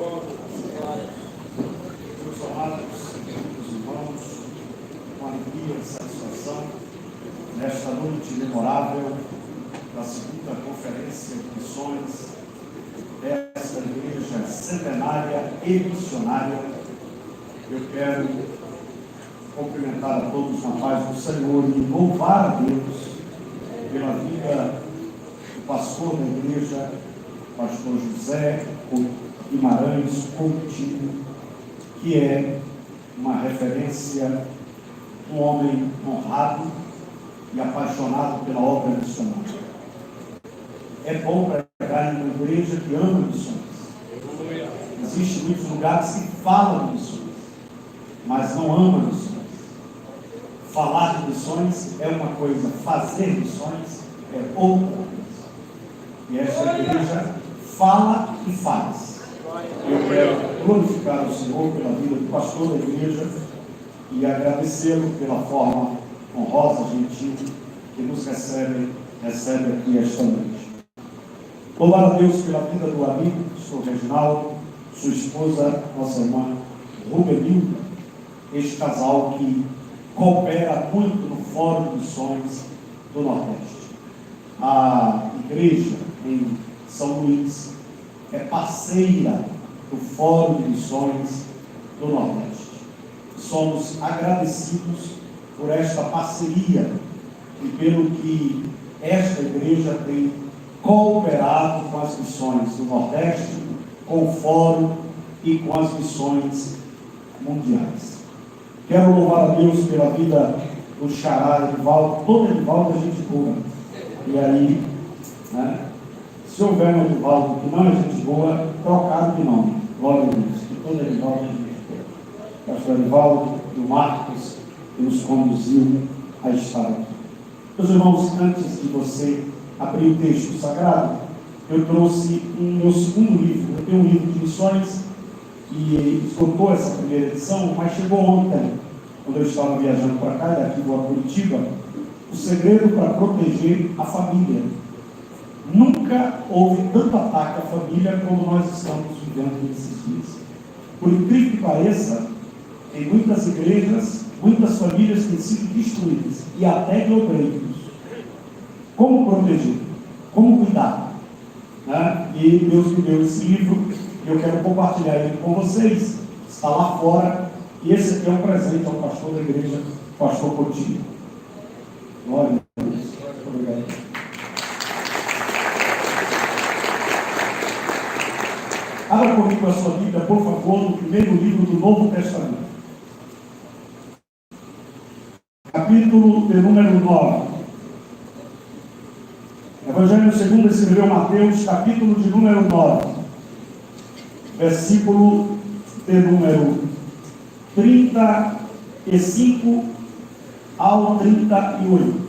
Meus amados, meus irmãos, com alegria e satisfação, nesta noite memorável da segunda conferência de missões desta igreja centenária e missionária, eu quero cumprimentar a todos na paz do Senhor e louvar a Deus pela vida do pastor da igreja, pastor José Guimarães Coutinho, que é uma referência, um homem honrado e apaixonado pela obra missionária. É bom pregar em uma igreja que ama missões. Existem muitos lugares que falam de missões, mas não amam missões. Falar de missões é uma coisa, fazer missões é outra coisa. E esta igreja fala e faz. Eu quero glorificar o Senhor pela vida do pastor da igreja e agradecê-lo pela forma honrosa, gentil, que nos recebe aqui esta noite. Louvar a Deus pela vida do amigo, pastor Reginaldo, sua esposa, nossa irmã Rubenilda, este casal que coopera muito no Fórum de Missões do Nordeste. A igreja em São Luís é parceira do Fórum de Missões do Nordeste. Somos agradecidos por esta parceria e pelo que esta igreja tem cooperado com as missões do Nordeste, com o Fórum e com as missões mundiais. Quero louvar a Deus pela vida do xará Edivaldo. Todo Edivaldo a gente boa. E aí, né? Se houver um Edivaldo que não é gente boa, trocado de nome. Glória a Deus. Que todo Edivaldo é gente boa. Pastor Edivaldo, do Marcos, que nos conduziu a estar aqui. Meus irmãos, antes de você abrir o texto sagrado, eu trouxe o meu segundo livro. Eu tenho um livro de missões e esgotou essa primeira edição, mas chegou ontem, quando eu estava viajando para cá, daqui vou a Curitiba, o segredo para proteger a família. Nunca houve tanto ataque à família como nós estamos vivendo nesses dias. Por incrível que pareça, em muitas igrejas, muitas famílias têm sido destruídas, e até de obreiros. Como proteger? Como cuidar? Né? E Deus me deu esse livro, e eu quero compartilhar ele com vocês. Está lá fora, e esse aqui é um presente ao pastor da igreja, pastor Coutinho. Glória a Deus. Muito obrigado. Abra comigo a sua Bíblia, por favor, no primeiro livro do Novo Testamento. Capítulo de número 9. Evangelho segundo escreveu Mateus, capítulo de número 9. Versículo de número 35 ao 38.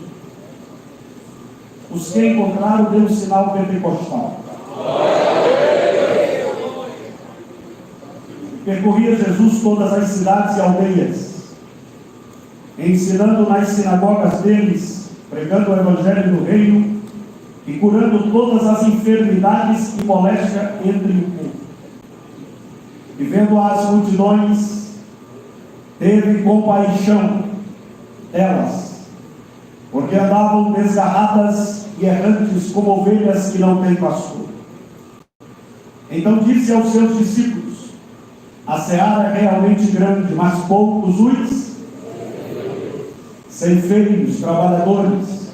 Os que encontraram deu um sinal pentecostal. Percorria Jesus todas as cidades e aldeias, ensinando nas sinagogas deles, pregando o evangelho do reino e curando todas as enfermidades e moléstia entre o povo. E vendo as multidões, teve compaixão delas, porque andavam desgarradas e errantes como ovelhas que não têm pastor. Então disse aos seus discípulos: a seara é realmente grande, mas poucos os ceifeiros, trabalhadores.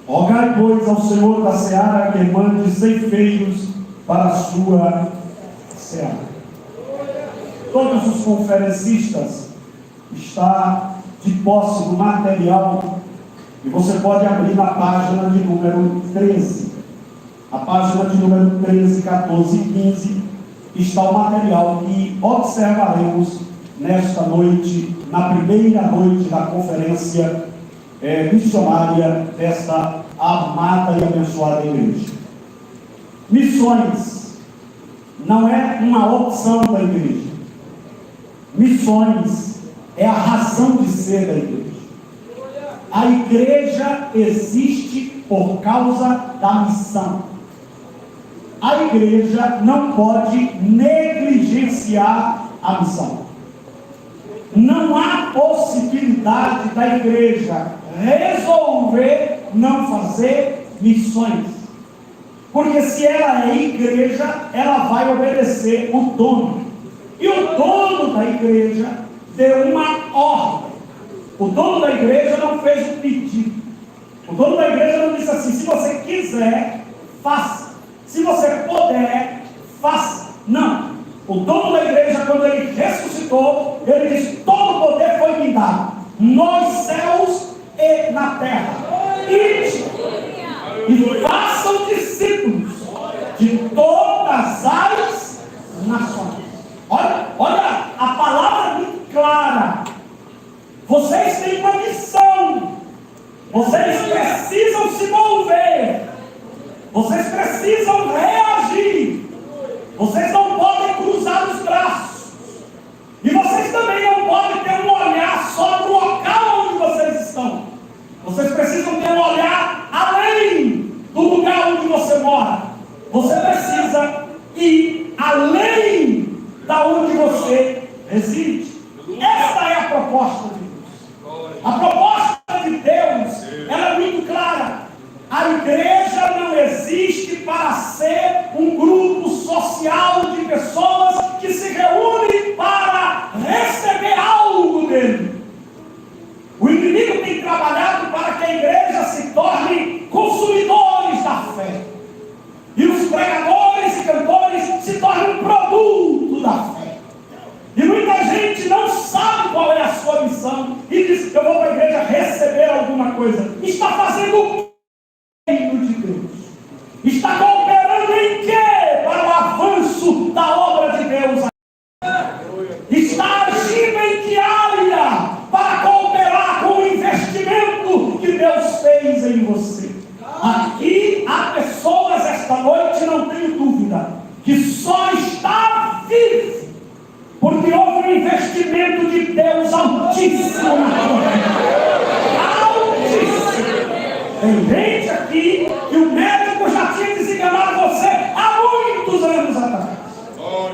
Rogai, pois, ao Senhor da seara que mande ceifeiros para a sua seara. Todos os conferencistas estão de posse do material, e você pode abrir na página de número 13. A página de número 13, 14 e 15 está o material que observaremos nesta noite, na primeira noite da conferência missionária desta amada e abençoada igreja. Missões não é uma opção da igreja. Missões é a razão de ser da igreja. A igreja existe por causa da missão. A igreja não pode negligenciar negligenciar a missão. Não há possibilidade da igreja resolver não fazer missões. Porque se ela é igreja, ela vai obedecer o dono. E o dono da igreja deu uma ordem. O dono da igreja não fez o pedido. O dono da igreja não disse assim: se você quiser, faça. Se você puder, faça. Não. O dono da igreja, quando ele ressuscitou, ele disse: todo o poder foi me dado, nos céus e na terra. Ide e façam discípulos de todas as nações. Olha, a palavra é muito clara. Vocês têm uma missão. Vocês precisam se mover. Vocês precisam reagir. Vocês não podem cruzar os braços. E vocês também não podem ter um olhar só para o local onde vocês estão. Vocês precisam ter um olhar além do lugar onde você mora. Você precisa ir além da onde você reside. Esta é a proposta de Deus. A proposta de Deus, ela é muito clara. A igreja não existe para ser um grupo social de pessoas que se reúnem para receber algo dele. O inimigo tem trabalhado para que a igreja se torne consumidores da fé. E os pregadores e cantores se tornem um produto da fé. E muita gente não sabe qual é a sua missão e diz: eu vou para a igreja receber alguma coisa. Está fazendo o reino de Deus? Está cooperando em quê para o avanço da obra de Deus? Está agindo em que área para cooperar com o investimento que Deus fez em você? Aqui há pessoas esta noite, não tenho dúvida, que só está vivo porque houve um investimento de Deus altíssimo na sua vida. Altíssimo. Tem gente aqui que o médico já tinha desenganado você há muitos anos atrás.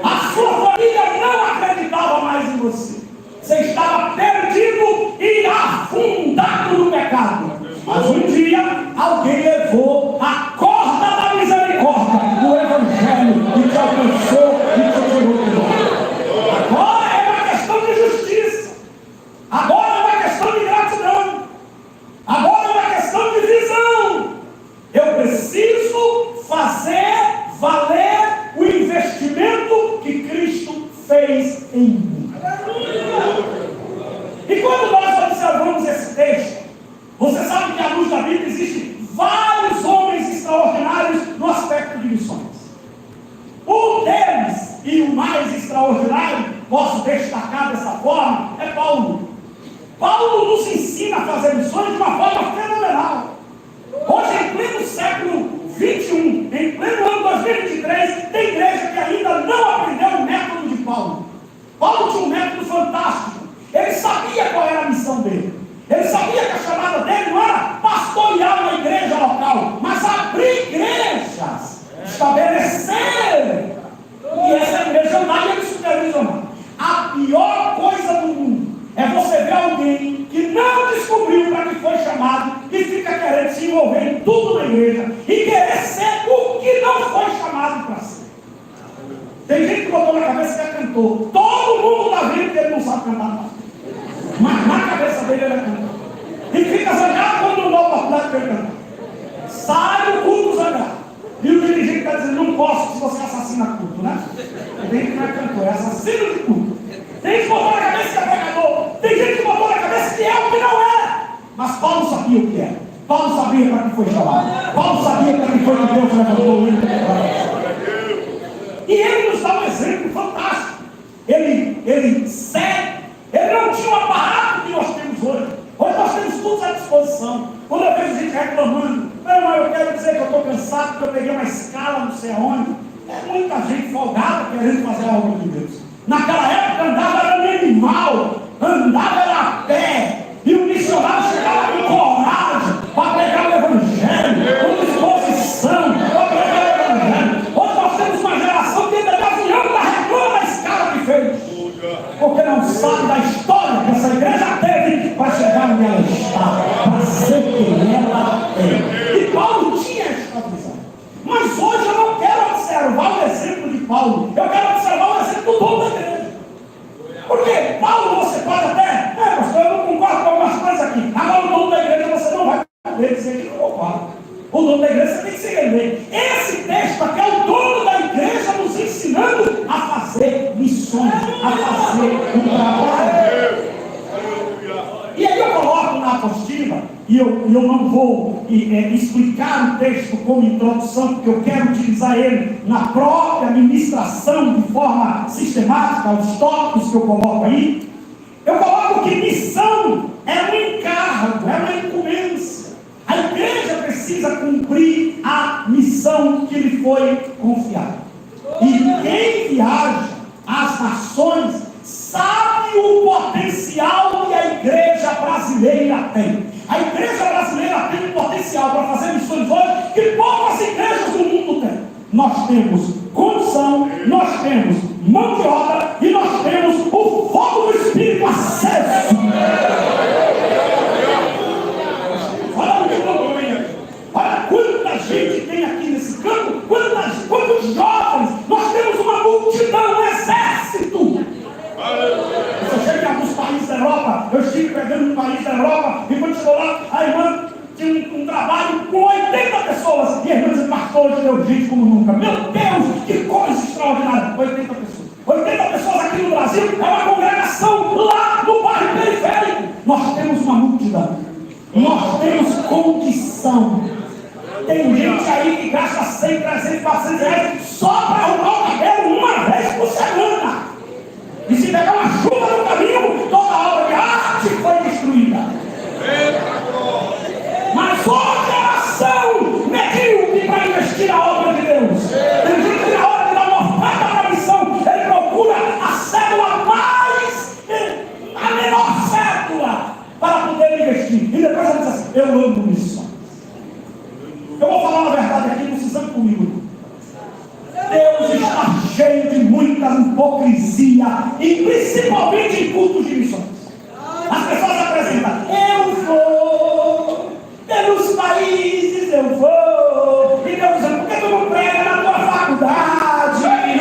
A sua família não acreditava mais em você. Você estava perdido e afundado no pecado. Mas um dia alguém levou a corda da misericórdia do Evangelho e te alcançou e te tirou. Agora é uma questão de justiça. Agora é uma questão de gratidão. Agora é uma questão de visão. Eu preciso fazer valer o investimento que Cristo fez em mim. E quando nós observamos esse texto, você sabe que à luz da Bíblia existem vários homens extraordinários no aspecto de missões. Um deles, e o mais extraordinário, posso destacar dessa forma, é Paulo. Paulo nos ensina a fazer missões de uma forma fenomenal. Hoje, em pleno século 21, em pleno ano 2023, tem igreja que ainda não aprendeu o método de Paulo. Paulo tinha um método fantástico. Ele sabia qual era a missão dele. Ele sabia que a chamada dele não era pastorear uma igreja local, mas abrir igrejas, estabelecer. E essa igreja não ele supervisionar. A pior coisa do mundo é você ver alguém que não descobriu para que foi chamado e fica querendo se envolver em tudo na igreja e querer ser o que não foi chamado para ser. Tem gente que botou na cabeça que é cantor. Todo mundo está vendo que ele não sabe cantar mais. Mas na cabeça dele ele é cantor. E fica zangado quando não dá oportunidade para ele cantar. Sai do culto zangado. E o dirigente está dizendo: não posso se você assassina culto, né? Tem que não é cantor, é assassino de culto. Tem gente que botou na cabeça que é pregador. Tem gente que botou na cabeça que é o que não é. Mas Paulo sabia o que é. Paulo sabia para que foi chamado. Paulo sabia para que foi que Deus levantou ele. E ele nos dá um exemplo fantástico. Ele segue. Ele não tinha um aparato que nós temos hoje. Hoje nós temos tudo à disposição. Quando eu vejo gente reclamando: meu irmão, eu quero dizer que eu estou cansado, porque eu peguei uma escala não sei aonde. É muita gente folgada querendo fazer a obra de Deus. Naquela época andava era um animal, andava era a pé. E o missionário chegava com coragem para pregar o Evangelho, com disposição para pregar o Evangelho. Hoje nós temos uma geração que ainda de avião está reclamando a escala que fez. porque não sabe da história que essa igreja teve para chegar onde ela está, para ser quem ela é. E Paulo tinha esta visão. Mas hoje eu não quero observar o exemplo de Paulo, eu quero observar o exemplo do dono da igreja. Porque Paulo você pode até, pastor, eu não concordo com algumas coisas aqui. Agora o dono da igreja você não vai poder dizer que não concorda. O dono da igreja você tem que se render. Esse texto aqui é o dono da igreja nos ensinando a fazer missões, a fazer um trabalho. E aí eu coloco na apostila, e eu não vou explicar o texto como introdução, porque eu quero utilizar ele na própria ministração de forma sistemática, os tópicos que eu coloco aí. Eu coloco que missão é um encargo, é uma incumbência. A igreja precisa cumprir a missão que lhe foi confiada. E quem viaja às nações sabe o potencial que a igreja brasileira tem. A igreja brasileira tem um potencial para fazer missões hoje que poucas igrejas do mundo têm. Nós temos condição, nós temos mão de obra e nós temos o fogo do Espírito aceso. Olha quanta gente tem aqui nesse campo, quantos jovens, nós temos uma multidão, um exército. Você chega em alguns países da Europa, eu estive pegando um país da Europa, e quando chegou lá, a irmã tinha um trabalho com 80 pessoas, e a irmã disse, pastor, hoje deu gente como nunca. Meu Deus, que coisa extraordinária, 80 pessoas. 80 pessoas aqui no Brasil, é uma congregação lá no bairro periférico. Nós temos uma multidão, nós temos condição. Tem gente aí que gasta 100, 300, 400 reais só para arrumar o cabelo uma vez por semana. E se pegar uma chuva no caminho, toda a obra de arte foi destruída. Mas outra geração medíocre para investir na obra de Deus. Tem gente que na hora de dar uma oferta para a missão, ele procura a cédula mais, a menor cédula, para poder investir. E depois ele diz assim, eu amo missão. Eu vou falar a verdade aqui, não precisando comigo. Deus está cheio de muita hipocrisia, e principalmente em cultos de missões. As pessoas apresentam, eu vou, pelos países eu vou, e Deus dizendo, por que tu não prega na tua faculdade? E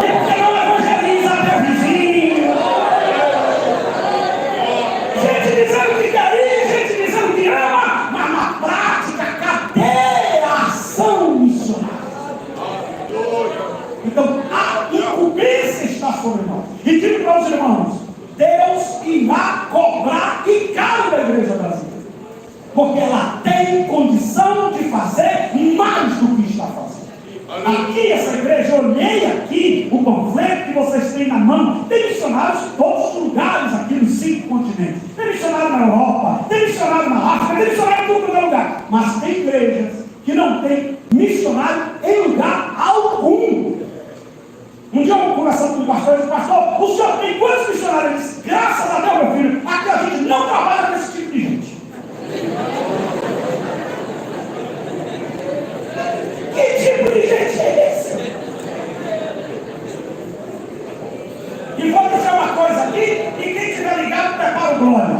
por que não evangeliza teu vizinho? Gente dizendo que quer ir, gente dizendo que ama, mas na prática, cadê a ação missionária? Então, a incumbência está sobre nós. E digo para os irmãos, Deus irá cobrar e caro da igreja brasileira. Porque ela tem condição de fazer mais do que está fazendo. Aqui, essa igreja, eu olhei aqui o panfleto que vocês têm na mão. Tem missionários em todos os lugares aqui nos 5 continentes. Tem missionário na Europa, tem missionário na África, tem missionário em todo lugar. Mas tem igrejas que não tem missionário em lugar algum. Um dia eu conversando com o pastor, eu disse, pastor, o senhor tem quantos missionários? Ele disse, graças a Deus, meu filho, aqui a gente não trabalha com esse tipo de gente. Que tipo de gente é esse? E vou dizer uma coisa aqui, e quem estiver ligado, prepara o glória.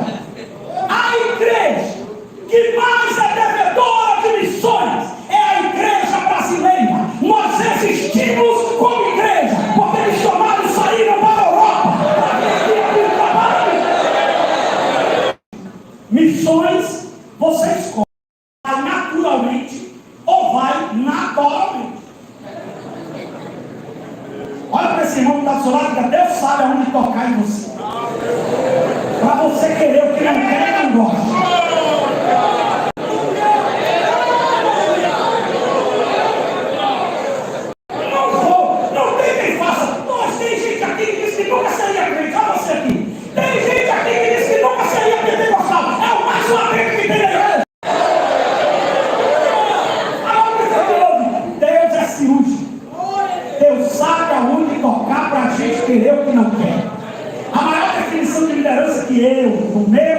A igreja que mais é devedora de missões é a igreja brasileira. Nós existimos como igreja, porque missionários saíram para a Europa para vir aqui o trabalho. Missões, você escolhe, vai naturalmente ou vai naturalmente. Olha para esse irmão que está do seu lado, que Deus sabe aonde tocar em você. Para você querer o que não quer, não gosta.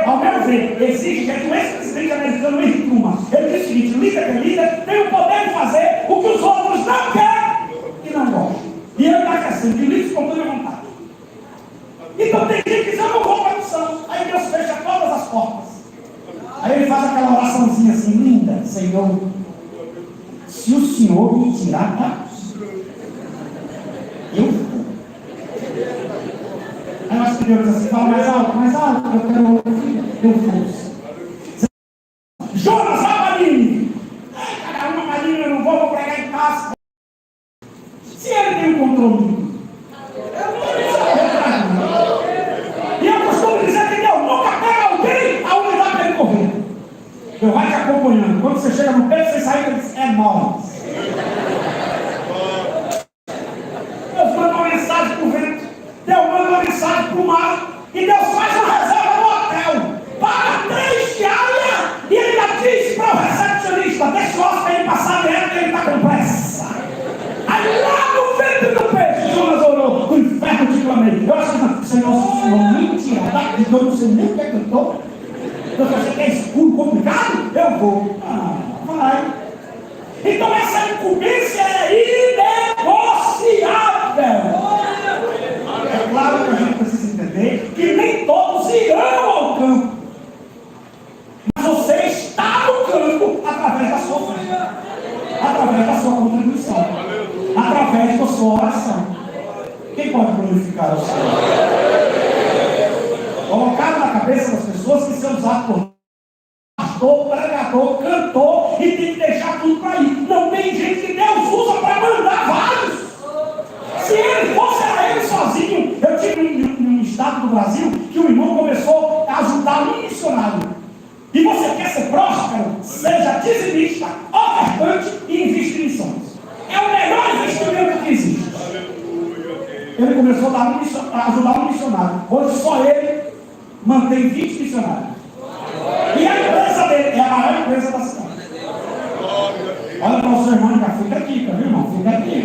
Ao meu ver, existe que o ex-presidente americano Henry Truman, ele diz o seguinte, líder que é líder tem o poder de fazer o que os outros não querem e não gostam. E ele está crescendo, de livre espontânea vontade. Então tem gente que diz, eu não vou para a missão. Aí Deus fecha todas as portas. Aí ele faz aquela oraçãozinha assim, linda, Senhor, se o Senhor me tirar daqui, eu vou. Aí nós pedimos assim, fala mais alto, eu quero ouvir, eu vou. Jonas, vai para mim. Cada uma marinha, eu não vou pregar em casa. Se ele tem o controle, e eu costumo dizer que Deus nunca pega alguém a unidade para ele correr. Deus vai te acompanhando. Quando você chega no peito, você sai e diz, é nós. Deus manda uma mensagem para o vento. Deus manda uma mensagem para o mar. E Deus faz uma reserva no hotel. Paga 3 diárias. E ele ainda diz para o recepcionista, deixa o hóspede passar direto que ele está com pressa. Aí lá no ventre do peixe, Jonas orou, o inferno te clamei. Eu acho que Senhor, se o Senhor me tirar daqui, eu não sei nem o que é que eu estou. Você quer escuro, complicado? Eu vou. Vai. Então essa incumbência é inegociável. É claro que a gente precisa entender que nem todos irão ao campo. Mas você está no campo através da sua fé, através da sua contribuição, através da sua oração. Quem pode glorificar o Senhor? Colocaram na cabeça das pessoas que ser usado por pastor, pregador, cantor e tem que deixar tudo para ir. Não, tem gente que Deus usa para mandar vários. Se ele fosse a ele sozinho, eu tive um estado do Brasil que o irmão começou a ajudar um missionário. E você quer ser próspero? Seja dizimista, ofertante e invista em missões. É o melhor investimento que existe. Ele começou a ajudar um missionário. Hoje só ele mantém 20 missionários. E a empresa dele é a maior empresa da cidade. Olha para o seu irmão, fica aqui, viu, irmão? Fica aqui,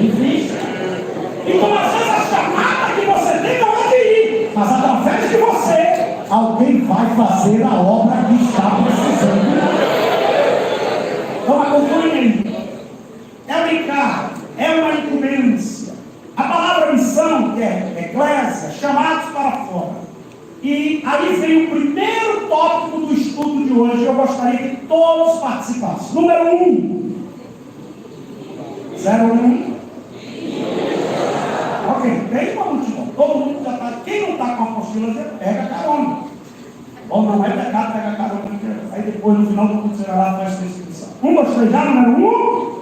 invista. Então, às vezes, a chamada que você tem não é de ir, mas através de você, alguém vai fazer a obra que está precisando. Então, acompanhe. É um encargo, é uma incumbência. A palavra missão, que é eclésia, chamados para fora. E aí vem o primeiro tópico do estudo de hoje. Eu gostaria que todos participassem. Número 1. 01. Ok, tem uma multidão. Todo mundo já está. Quem não está com a apostila, pega carona. Ou não é pecado, pega carona. Aí depois, no final do culto, você vai lá e faz sua inscrição. 1, 2, 3, já, número 1.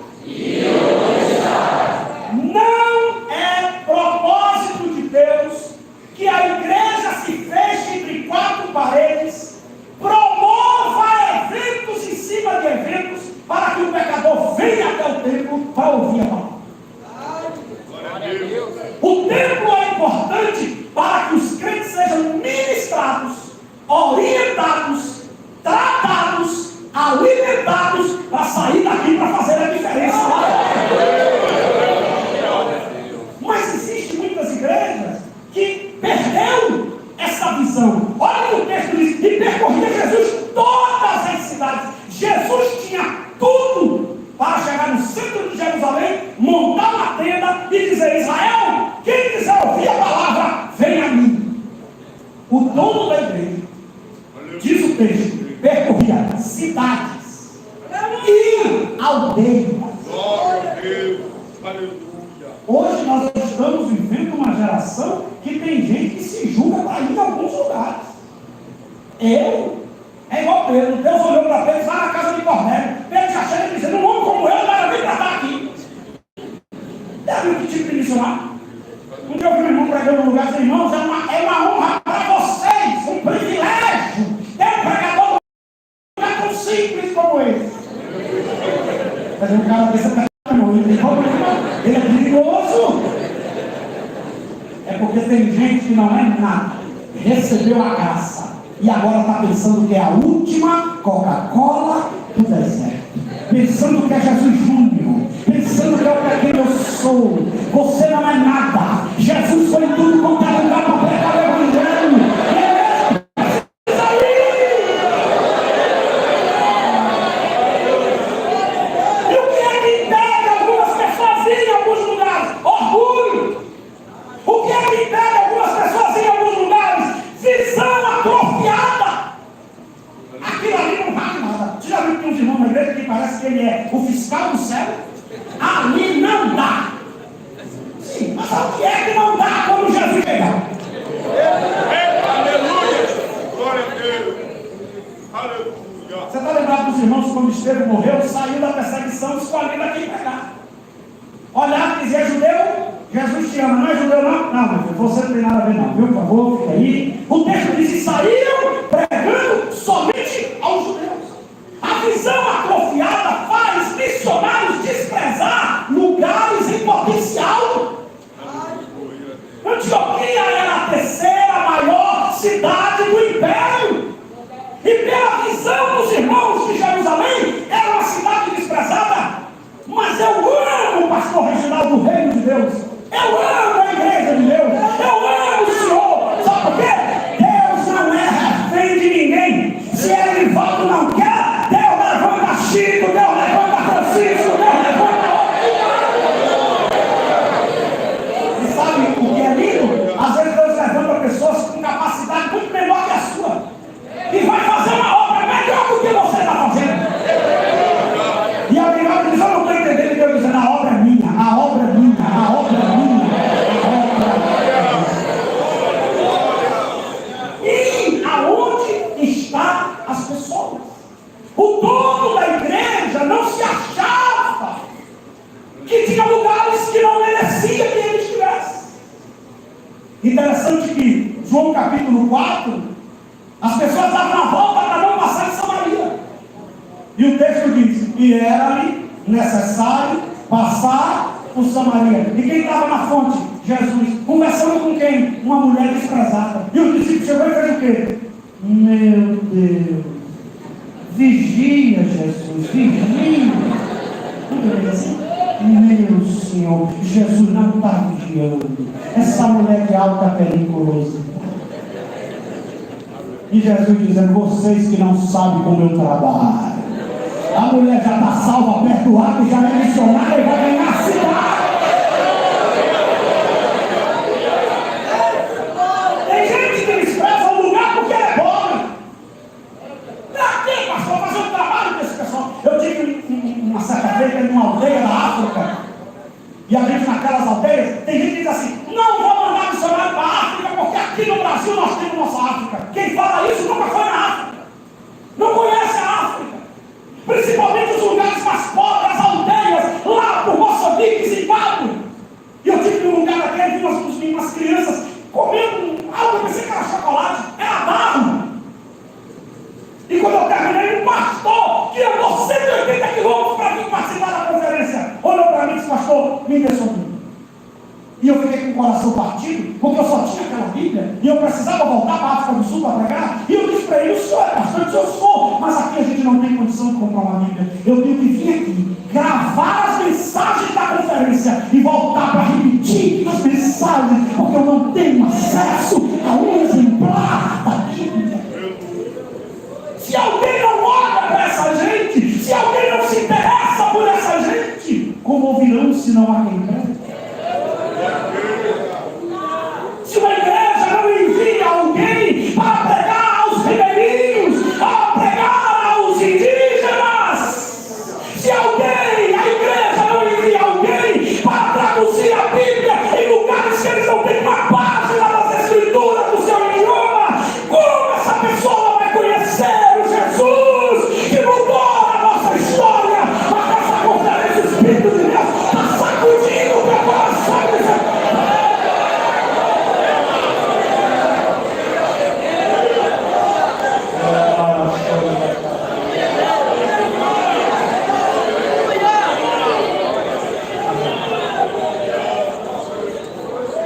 Não é propósito de Deus que a igreja se feche entre 4 paredes, promova eventos em cima de eventos, para que o pecador venha até o templo para ouvir a palavra. O templo é importante para que os crentes sejam ministrados, orientados, tratados, alimentados, para sair daqui para fazer a diferença lá fora. Mas existem muitas igrejas que perdeu essa visão. Olha o que o texto diz, e percorria Jesus todas as cidades. Jesus tinha tudo para chegar no centro de Jerusalém, montar uma tenda e dizer, Israel, quem quiser ouvir a palavra, vem a mim. O dono da igreja, diz o texto, percorria cidades e aldeias. Glória a Deus, aleluia. Hoje nós estamos vivendo uma geração que tem gente que se julga para ir em alguns lugares. É igual Pedro. Deus olhou para Pedro e vai na casa de Cornélio. Pedro já chega dizendo, um homem como eu vai vir para estar aqui. Já viu que tipo de missionário? Um dia eu vi um irmão pregando no lugar e disse, irmãos, é uma honra para vocês, um privilégio ter um pregador tão simples como esse. Fazer um cara desse ele é perigoso. É porque tem gente que não é nada, recebeu a graça e agora está pensando que é a última Coca-Cola do deserto, pensando que é Jesus Júnior, pensando que é o que eu sou. Você não é nada. Jesus foi em tudo quanto é lugar para pregar o evangelho. O que é que impede algumas pessoas em ele é o fiscal do céu, ali não dá. Sim, mas o que é que não dá quando Jesus chegar? Aleluia! Glória a Deus! Aleluia! Você está lembrado dos irmãos quando Estevão morreu, saiu da perseguição, escolhendo a quem pegar. Olhar e dizer, judeu, Jesus te ama, não é judeu não? Não, meu filho, você não tem nada a ver não, viu? Por favor, fica aí. O texto diz que saíram pregando somente aos judeus. A visão atrofiada faz missionários desprezar lugares em potencial. Antioquia era a terceira maior cidade do império. E pela visão dos irmãos de Jerusalém, era uma cidade desprezada. Mas eu amo o pastor Reginaldo, do Reino de Deus. Eu amo a igreja de Deus. Eu amo o Senhor. Sabe por quê? Deus não é refém de ninguém. Se ele volta não quer, Deus levanta Chico, Deus levanta Francisco, Deus levanta... E sabe o que é lindo? Às vezes Deus levanta pessoas com capacidade muito menor que a sua. E vai fazer uma obra melhor do que você está fazendo. E a melhor diz, eu não estou entendendo, Deus dizendo, a obra é minha, a obra é minha, a obra é minha, a obra é minha. E aonde estão as pessoas? O dono da igreja não se achava que tinha lugares que não merecia que ele estivesse. Interessante que João capítulo 4, as pessoas davam a volta para não passar em Samaria. E o texto diz, e era-lhe necessário passar por Samaria. E quem estava na fonte? Jesus. Conversando com quem? Uma mulher desprezada. E o discípulo chegou e fez o quê? Meu Deus. Vigia, Jesus. Vigia. Não assim? Meu Senhor. Jesus não está vigiando. Essa mulher de alta periculosidade. E Jesus dizendo, vocês que não sabem como eu trabalho. A mulher já está salva, perdoada, já é missionária e vai ganhar a cidade. Tem gente que despreza o lugar porque é pobre. Para quê, pastor? Fazer um trabalho desse pessoal. Eu tive uma certa feita em uma aldeia da África. E a gente naquelas aldeias, tem gente que diz assim, não vou mandar missionário para a África, porque aqui no Brasil nós temos nossa África. Quem fala isso nunca foi na África. Não conhece a África. Principalmente os lugares mais pobres, as aldeias, lá por Moçambique, Zimbábue. E eu tive num lugar daquele, vi umas crianças comendo algo, eu pensei que era chocolate, era barro. E quando eu terminei, um pastor que andou 180 quilômetros para vir participar da conferência, olhou para mim e disse, pastor, me dê sua Bíblia. E eu fiquei com o coração partido, porque eu só tinha aquela Bíblia, e eu precisava voltar para a África do Sul para pregar. E eu disse para ele, o senhor é pastor? Eu disse, eu sou, mas aqui a gente não tem condição de comprar uma Bíblia. Eu tenho que vir aqui, gravar as mensagens da conferência e voltar para repetir as mensagens, porque eu não tenho acesso a um exemplar da Bíblia. Se alguém não olha para essa gente, se alguém não se interessa por essa gente, como ouvirão se não há quem prega? Se uma igreja não envia alguém para pregar aos ribeirinhos, para pregar aos indígenas, se alguém, a igreja não envia alguém para traduzir a Bíblia em lugares que eles não têm uma página das escrituras do seu idioma, como essa pessoa vai conhecer o Jesus que mudou a nossa história? Mas essa conferência, o Espírito de Deus está sacudindo o meu coração.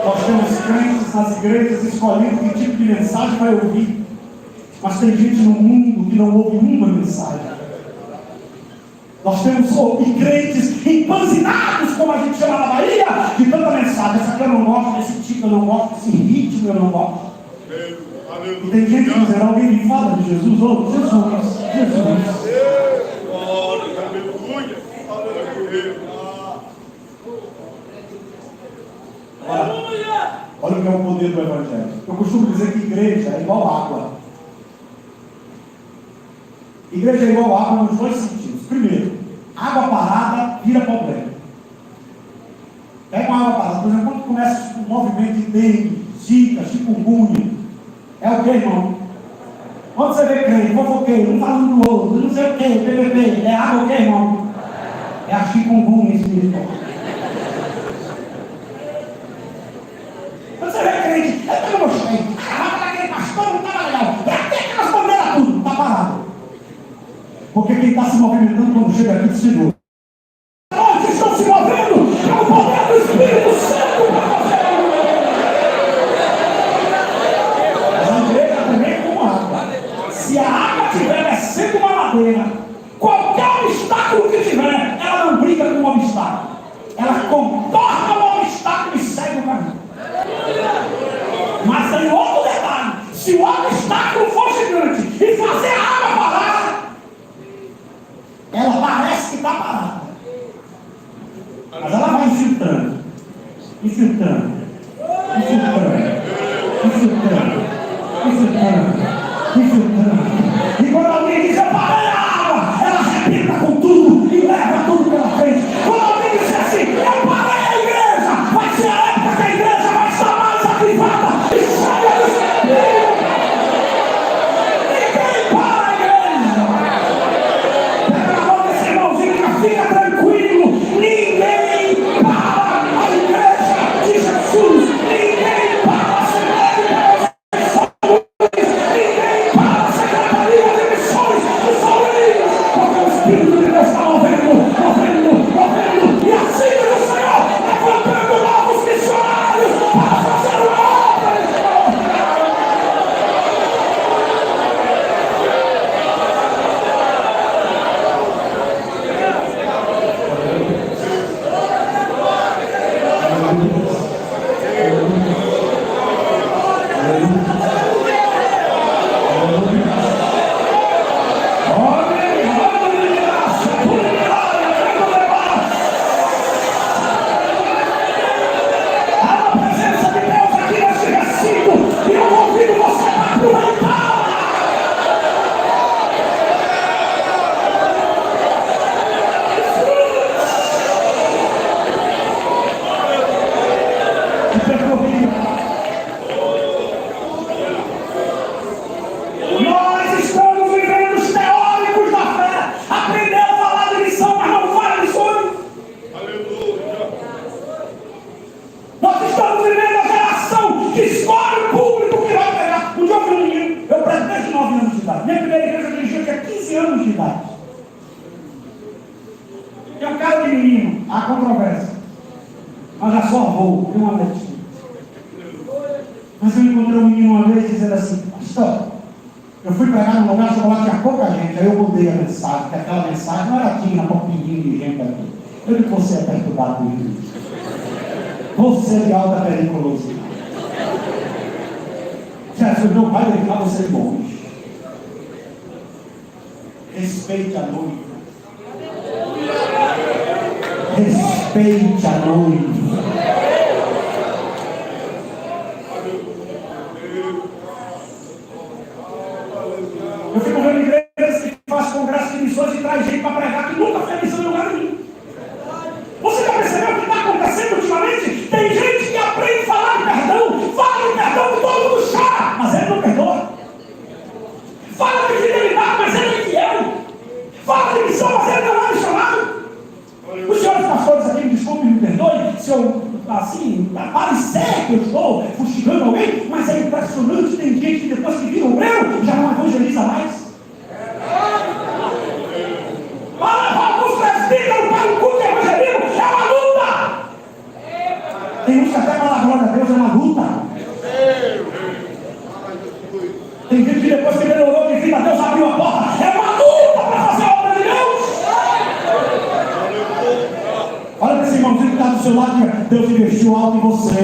Nós temos crentes nas igrejas escolhendo que tipo de mensagem vai ouvir. Mas tem gente no mundo que não ouve uma mensagem. Nós temos crentes empanzinados, como a gente chama na Bahia, de tanta mensagem. Essa aqui eu não gosto, desse tipo eu não gosto, desse ritmo eu não gosto. E tem gente dizendo, alguém me fala de Jesus? Oh, Jesus, Jesus. Olha o que é o poder do Evangelho. Eu costumo dizer que igreja é igual água. Igreja é igual água nos dois sentidos. Primeiro, Água parada vira problema. Pega uma água parada, por exemplo, quando começa um movimento de dengue, zika, chikungunya, é o que, irmão? Quando você vê crente, fofoqueiro, um falando do outro, não sei o que, PPP, é água o que, irmão? É a chikungunya espiritual. Quando você vê crente, eu não gostei, aquele pastor não estava legal, é até aquelas bandeiras tudo, está parado. Porque quem está se movimentando quando chega aqui desfigura. Nós estão se movendo pelo poder do Espírito Santo para você. Mas a igreja também é como água. Se a água estiver descendo uma ladeira, qualquer obstáculo que tiver, ela não briga com o obstáculo. Ela contorna o obstáculo e segue o caminho. Mas tem outro detalhe: se o obstáculo for gigante e fazer a água parar, ela parece que está parada, mas ela vai infiltrando, infiltrando, infiltrando, infiltrando, infiltrando, infiltrando. E quando alguém diz eu parei a água, ela arrebenta com tudo e leva tudo pela frente. Quando alguém diz assim, eu parei a igreja, vai ser a época que a igreja vai estar mais ativada e cheia do Espírito. Ninguém para a igreja. Fica tranquilo, ninguém para a igreja de Jesus, ninguém para a Assembleia de Deus, ninguém para a Secretaria de Missões dos Solinhos, porque o Espírito de Deus está movendo, movendo, movendo, e assim diz o Senhor, levantando novos missionários para fazer uma obra de Deus. Nós estamos vivendo os teóricos da fé. Aprendeu a falar de missão, mas não fala de sonho. Nós estamos vivendo a geração que escolhe o público que vai pegar. Um dia eu fui um menino, eu prego desde 9 anos de idade. Minha primeira igreja dirigiu tinha 15 anos de idade. Tem um cara de menino, há controvérsia. Mas já sou avô, tem uma netinha. Mas eu encontrei um menino uma vez dizendo assim, pastor, eu fui pregar num lugar só lá tinha pouca gente, aí eu mudei a mensagem, porque aquela mensagem não era digna para um pinguinho de gente aqui. Eu disse, você é perturbado por isso. Você é de alta periculosidade. Jesus, meu pai, ele fala você longe. Respeite a noiva. Respeite a noiva. Eu fico vendo igrejas que fazem congresso de missões e traz gente para pregar que nunca fez missão em lugar nenhum. Você já percebeu o que está acontecendo ultimamente? Tem gente que aprende a falar de perdão, fala de perdão que todo mundo chora, mas ele não perdoa. Fala de fidelidade, mas ele é infiel. Fala de missão, mas ele não é missionário. Os senhores pastores aqui, me desculpe, me perdoe, se eu, assim, parecer que eu estou fustigando alguém, mas é impressionante, tem gente que depois que vira obreiro, já não evangeliza mais. Para os presbíteros, para o culto evangelismo, é uma luta. Tem uns que até falam, glória a Deus, é uma luta. Tem gente que depois que melhorou de vida, Deus abriu a porta, é uma luta para fazer a obra de Deus. Olha para esse irmãozinho que está do seu lado e diga, Deus investiu alto em você,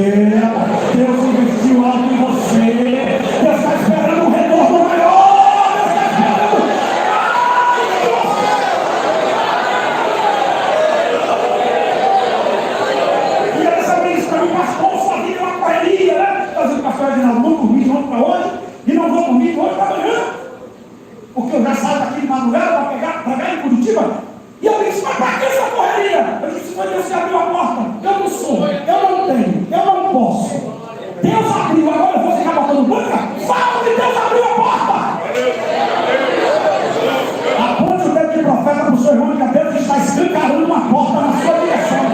Deus investiu alto em você, Deus está esperando um retorno maior, Deus está esperando mais. E essa vez para mim, pastor, sua vida é uma correria, né? Mas o pastor Reginaldo, não dormi de ontem para hoje, e não vou dormir de hoje para amanhã, porque eu já saio daqui de madrugada para pegar em Curitiba, e eu disse, mas para Mônica, fala que Deus abriu a porta. Aponte o dedo de profeta para o seu irmão, que Deus está escancarando uma porta na sua direção.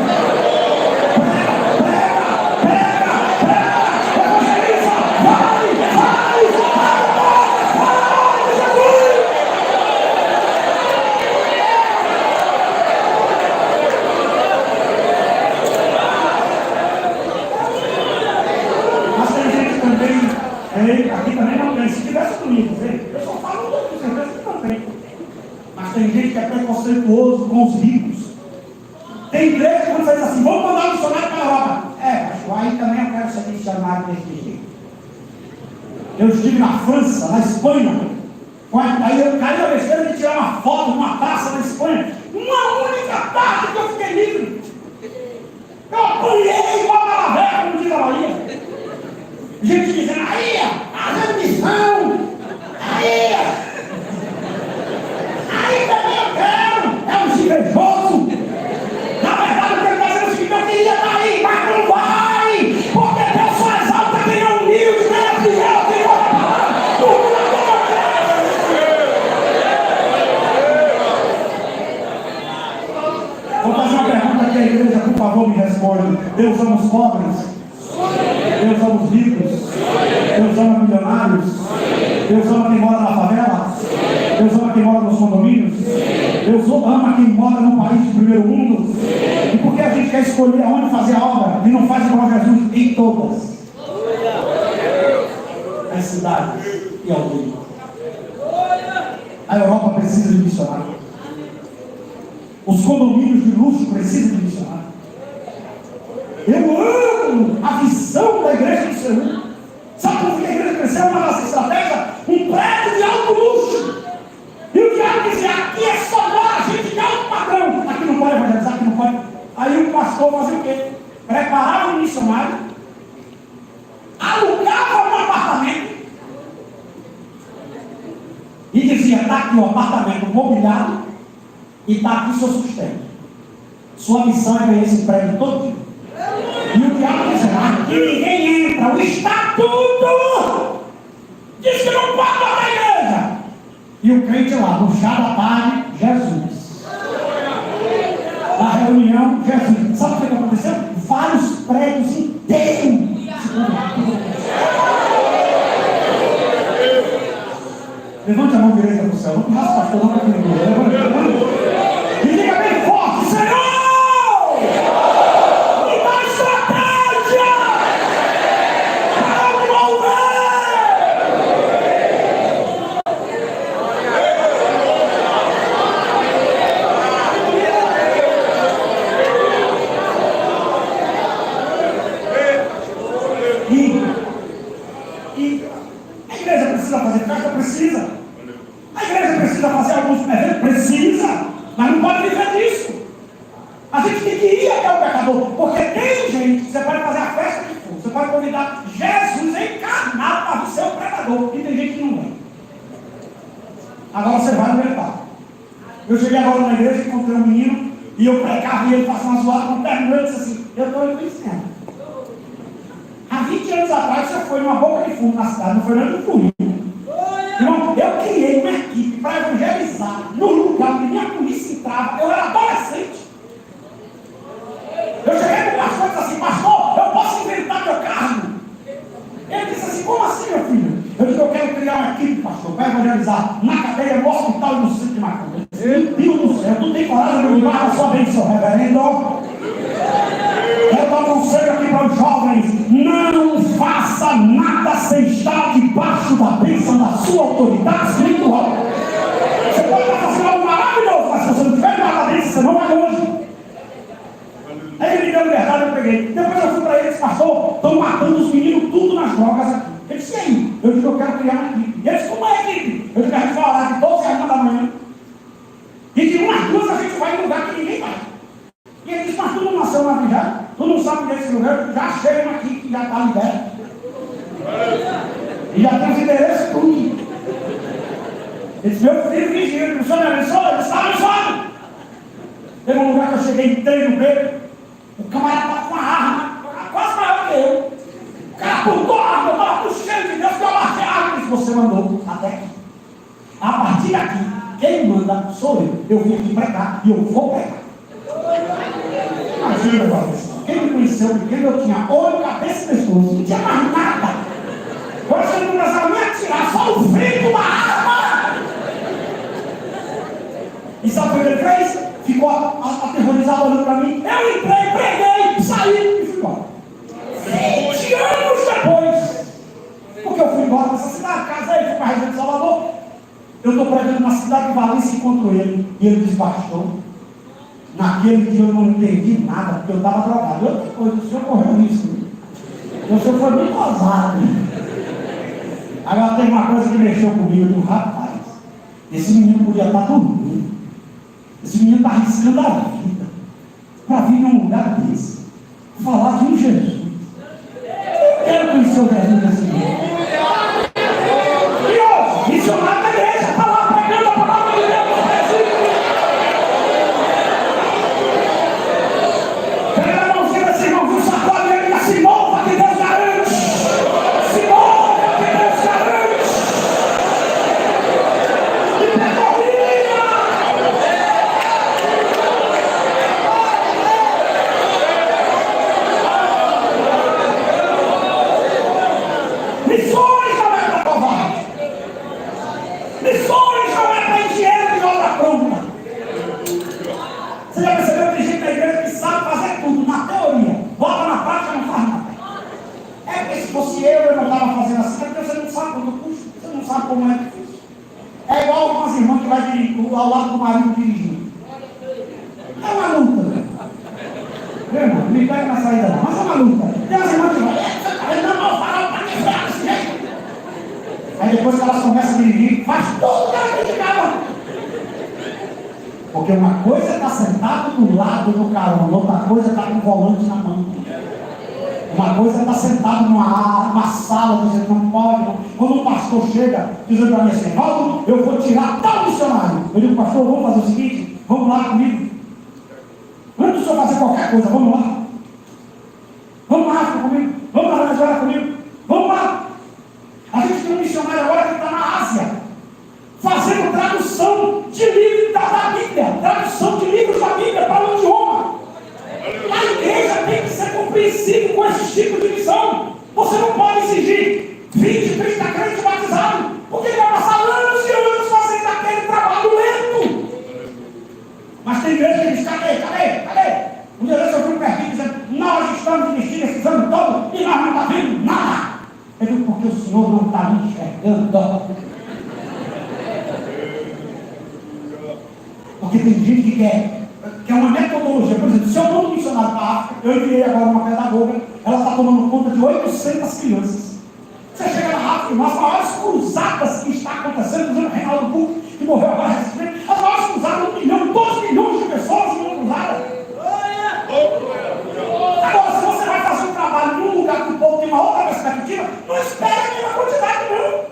Aqui também não tem. Se tivesse comigo, eu só falo com certeza que não tem. Mas tem gente que é preconceituoso com os ricos. Tem igreja que quando você diz assim, vamos mandar um missionário para a Europa. Mas aí também eu quero ser missionário desse jeito. Eu estive na França, na Espanha. Aí eu caí na besteira de tirar uma foto numa praça na Espanha. Uma única tarde que eu fiquei livre. Eu apanhei igual a Malavé, como diz a Bahia. Gente dizendo, fazendo missão, aí também eu quero, é um invejoso. Na verdade, o que ele está dizendo é o seguinte, eu queria estar aí, mas não vai, porque Deus só exalta quem é humilde, quem é fiel, quem olha para lá, Vou fazer uma pergunta aqui à igreja, por favor, me responda. Deus ama os pobres? Deus ama os ricos? Deus ama milionários? Deus ama quem mora na favela? Deus ama quem mora nos condomínios? Deus ama quem mora num país de primeiro mundo? E por que a gente quer escolher aonde fazer a obra e não faz igual Jesus em todas as cidades e aldeias? A Europa precisa de missionário. Os condomínios de luxo precisam de missionário. Eu amo a visão da igreja do Senhor. Sabe como a igreja cresceu? Uma das estratégias, um prédio de alto luxo. E o diabo dizia, aqui é só mora gente de alto padrão. Aqui não pode evangelizar, aqui não pode. Aí o pastor fazia o quê? Preparava um missionário, alugava um apartamento e dizia, está aqui o apartamento mobiliado e está aqui o seu sustento. Sua missão é ganhar esse prédio todo. E o diabo diz, aqui ninguém entra, o estatuto diz que não pode botar a igreja. E o crente lá, no chá da tarde, Jesus. Na reunião, Jesus. Sabe o que aconteceu? Vários prédios inteiros. Levante a mão direita para o céu. Não passa, pastor, não para aquele mundo. E diga bem forte, Senhor! Porque tem gente, você pode fazer a festa que for, você pode convidar Jesus encarnado para ser o pregador, e tem gente que não vem. Agora você vai no mercado. Eu cheguei agora na igreja, encontrei um menino, e eu pregava e ele passou uma zoada, quando terminou ele disse assim, eu estou indo ensinando. Há 20 anos atrás você foi numa boca de fundo na cidade, não foi nem no fundo. Irmão, eu criei uma equipe para evangelizar no lugar onde minha polícia entrava, eu era adolescente. Eu cheguei para o pastor e disse assim, pastor, eu posso inventar meu cargo? Ele disse assim, como assim, meu filho? Eu disse, eu quero criar uma equipe, pastor, para evangelizar na cadeia, no hospital e no centro de Macau. Meu Deus do céu, tu tem coragem de me dar a sua bênção, reverendo? Eu dou um conselho aqui para os jovens, não faça nada sem estar debaixo da bênção da sua autoridade espiritual. Você pode fazer algo maravilhoso, mas se você não tiver nada bênção, você não vai longe. Aí ele me deu liberdade, eu peguei. Depois eu fui para ele e disse, pastor, estão matando os meninos tudo nas drogas aqui. Ele disse, e aí? Eu disse, eu quero criar uma equipe. Ele disse, como é a equipe? Eu disse, a gente vai orar de 12 às 1 da manhã. E de 1 às 2 a gente vai em lugar que ninguém vai. E ele disse, mas tu não nasceu na vida? Tu não sabe desse lugar? Já achei uma aqui que já está liberto. E já tem os endereços tudo. Ele disse, meu filho vigia, o senhor me abençoa? Ele disse, está abençoado. Teve um lugar que eu cheguei, entrei no beco. O camarada estava com uma arma, quase maior que eu. O cara apontou a arma, eu estava cheio de Deus, que eu você mandou até aqui. A partir daqui, quem manda sou eu. Eu vim aqui pregar e eu vou pregar. Imagina, quem me conheceu pequeno, eu tinha olho, cabeça e pescoço, não tinha mais nada. Hoje eu não precisava nem atirar, só o frio da arma. E sabe o que ele fez? Ficou aterrorizado olhando para mim. Eu entrei, preguei, saí e fui embora. 20 anos depois, porque eu fui embora dessa cidade, casei, fui para a região de Salvador. Eu estou pregando na cidade de Valência e encontro ele. E ele diz: pastor, naquele dia eu não entendi nada, porque eu estava drogado. Outra coisa, o senhor correu risco. O senhor foi muito ousado. Agora tem uma coisa que mexeu comigo. Eu digo: rapaz, esse menino podia estar dormindo. Esse menino está arriscando a vida para vir num lugar desse, falar de um Jesus. Eu quero conhecer o Jesus desse menino. E hoje, missionário da igreja, está lá pregando a palavra de Deus no Brasil. Pega a mãozinha desse irmãozinho, sacode ele e se mova que Deus garante. Se mova que Deus garante. E percorria. Missões não é para covarde. Missões não é para engenheiro de obra pronta. Você já percebeu que tem gente na igreja que sabe fazer tudo na teoria, bota na prática e não faz nada. É porque se fosse eu não estava fazendo assim, é porque você não sabe quanto custa, você não sabe como é difícil. É igual algumas irmãs que vai dirigir, ao lado do marido dirigindo. É uma luta, né? Meu irmão, não me pega na saída não, mas é uma luta. Tem umas irmãs que vão, aí depois que elas começam a dirigir, faz tudo que ela criticava. Porque uma coisa é estar sentado do lado do carona, outra coisa é estar com o volante na mão. Uma coisa é estar sentado numa sala dizendo não pode. Não. Quando um pastor chega dizendo para mim assim: Valdo, eu vou tirar tal missionário. Eu digo: pastor, vamos fazer o seguinte, vamos lá comigo. Antes do senhor fazer qualquer coisa, vamos lá. Vamos lá, fica comigo. Vamos lá na Venezuela comigo. Vamos lá. A gente tem um missionário agora que está na Ásia, fazendo tradução de livros da Bíblia, tradução de livros da Bíblia para o idioma. A igreja tem que ser compreensível com esse tipo de missão. Você não pode exigir 20, 30 crentes batizados, porque ele vai passar anos e anos fazendo aquele trabalho lento. Mas tem igreja que diz: cadê? Um dia desse eu fui pertinho dizendo: nós estamos investindo esse ano todo e nós não estamos vendo nada. Eu digo: porque o Senhor não está me enxergando. Porque tem gente que quer uma metodologia. Por exemplo, se eu mando um missionário para a África, eu enviei agora uma pedagoga, ela está tomando conta de 800 crianças. Você chega na África, as maiores cruzadas que está acontecendo, por exemplo, Reinaldo Buch, que morreu agora recentemente, as maiores cruzadas, 1 milhão, 2 milhões de pessoas em uma cruzada. Agora, se você vai fazer um trabalho num lugar que o povo tem uma outra perspectiva, não espere a mesma quantidade, não.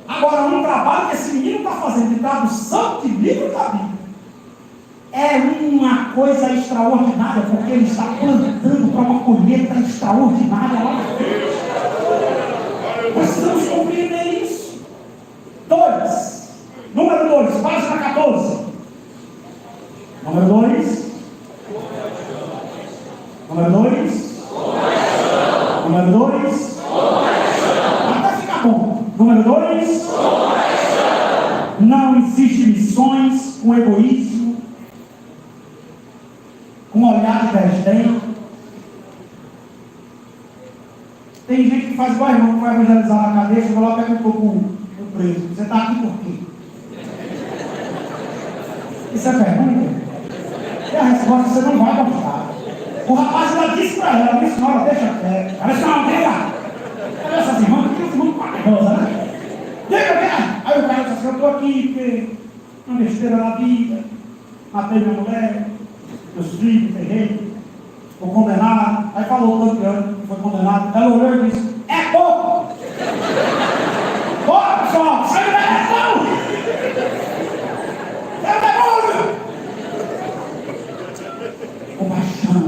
Agora, um trabalho que esse menino está fazendo de tradução de livro da Bíblia é uma coisa extraordinária, porque ele está plantando para uma colheita extraordinária lá na frente. Precisamos compreender isso. 2. Número 2, página 14. Número 2. Número 2. Número 2. Até ficar bom. Número 2. Não existe missões com egoísmo, com olhar de desdém. Tem gente que faz igual irmão, que vai evangelizar na cadeia, chega lá e perguntou com o preso: você está aqui por quê? Isso é pergunta? E a resposta você não vai gostar. O rapaz ainda disse para ela: minha senhora, deixa quieto. Ela disse: não, venha. Olha essas irmãs, porque elas irmãs maravilhosas, né? Venha. Aí o cara disse assim: eu estou aqui porque uma besteira na vida, matei minha mulher, meus filhos, ferrei, estou condenado. Aí falou o tanto que foi condenado. Ela olhou e disse: é pouco. Bora, pessoal, sai da reação. É o demônio. Compaixão.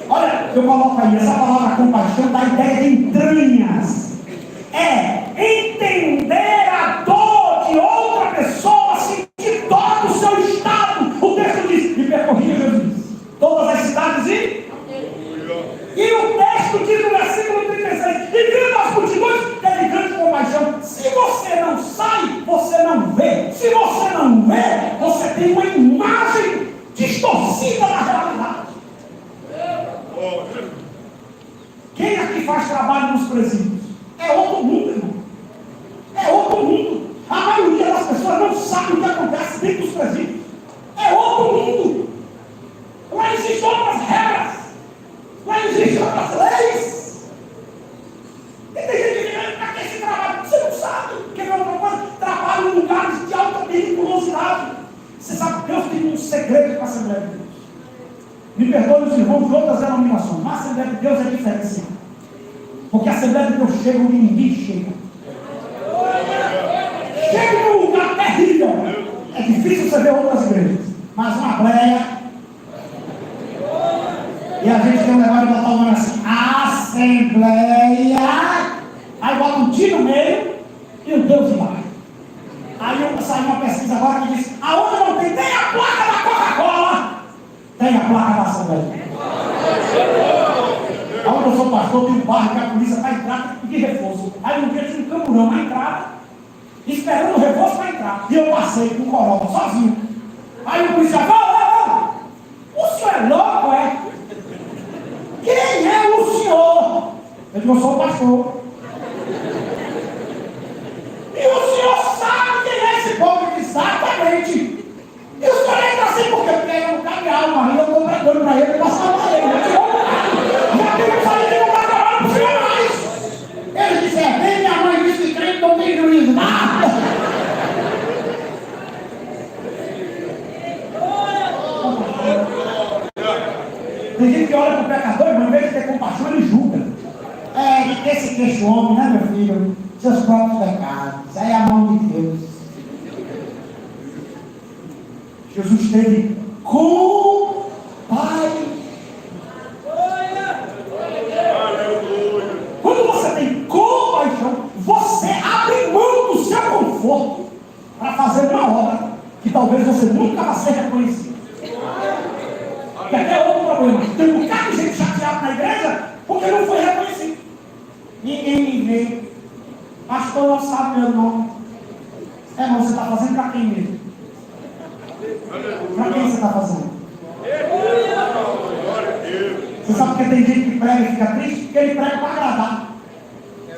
Olha, eu coloco aí, essa palavra compaixão dá ideia de entranhas. É presídios. É outro mundo, irmão. É outro mundo. A maioria das pessoas não sabe o que acontece dentro dos presídios. É outro mundo. Lá existem outras regras. Lá existem outras leis. E tem gente que diz, para que esse trabalho? Você não sabe. Porque é outra coisa. Trabalho em lugares de alta periculosidade. Você sabe que Deus tem um segredo para a Assembleia de Deus. Me perdoe os irmãos de outras denominações, mas a Assembleia de Deus é diferente. Porque a Assembleia de Deus chega onde ninguém chega. Chega num lugar terrível. É difícil você ver outras igrejas. Mas uma Assembleia. E a gente tem um negócio de botar o nome assim. Assembleia. Aí bota um tiro no meio e o Deus embaixo. Aí saiu uma pesquisa agora que diz: aonde não tem nem a placa da Coca-Cola, tem a placa da Assembleia. Aonde eu sou pastor, tem um bairro que a polícia vai entrar, tem que pedir reforço. Aí um dia tinha um camburão na entrada, esperando o reforço para entrar. E eu passei com o Corolla, sozinho. Aí o policial falou: o senhor é louco, é? Quem é o senhor? Eu digo: eu sou o pastor. E o senhor sabe quem é esse povo? Exatamente. E o senhor entra assim por quê? Porque eu não cabe alma, eu estou pregando para ele, passar para ele. Já tem que sair de lugar trabalho para o senhor mais. Ele disse: é bem, minha mãe disse que crente não tem juízo. Nada. Tem gente que olha para o pecador, mas em vez de ter compaixão, ele julga. É, esse queixo homem, né, meu filho? Seus próprios pecados. Isso aí é a mão de Deus. Jesus teve com Pai. Quando você tem compaixão, você abre mão do seu conforto para fazer uma obra que talvez você nunca vai ser reconhecido. Que até é outro problema. Tem um bocado de gente chateada na igreja porque não foi reconhecido. Ninguém me vê. Pastor não sabe meu nome. É, mas você está fazendo para quem mesmo? Para quem você está fazendo? Você sabe porque tem gente que prega e fica triste? Porque ele prega para agradar.